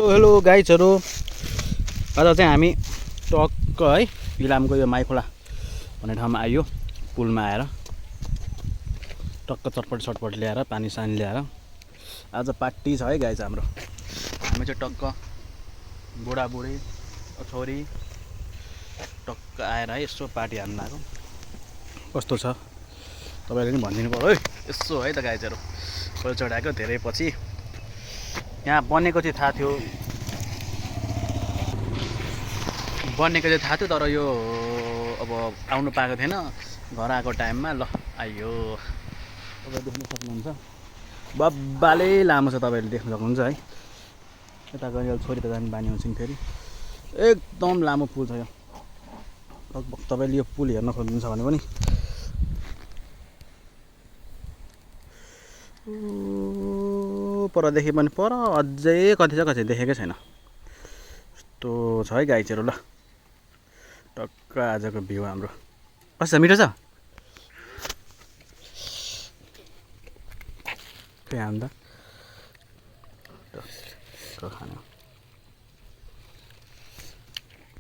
Hello गाइजहरू, आज चाहिँ हामी टक्क है इलामको यो माइखोला भन्ने ठाउँमा आइयो। पुलमा आएर टक्क चटपट ल्याएर पानी सानी ल्याएर आज पार्टी छ है गाइज हाम्रो। हामी चाहिँ टक्क बुढाबुढी छोरी टक्क आएर है यसो पार्टी हान्न आएको। कस्तो छ तपाईँले पनि भनिदिनु पर्यो है यसो है त गाइजहरू। पहिलोचोटि आएको धेरै पछि। यहाँ बनेको चाहिँ थाहा थियो तर यो अब आउनु पाएको थिएन। घर आएको टाइममा ल आइयो। तपाईँ देख्न सक्नुहुन्छ बब्बाले लामो छ, तपाईँले देख्न सक्नुहुन्छ है। यता गएर छोरी त जाने बानी हुन्छ नि फेरि। एकदम लामो पुल छ यो। लगभग तपाईँले यो पुल हेर्न खोज्नुहुन्छ भने पनि परदेखि पनि पर अझै कति देखेकै छैन। यस्तो छ है गाइजहरू। ल टक्क आजको भ्यू हाम्रो कस्तो मिठो छ के अन्त खानु।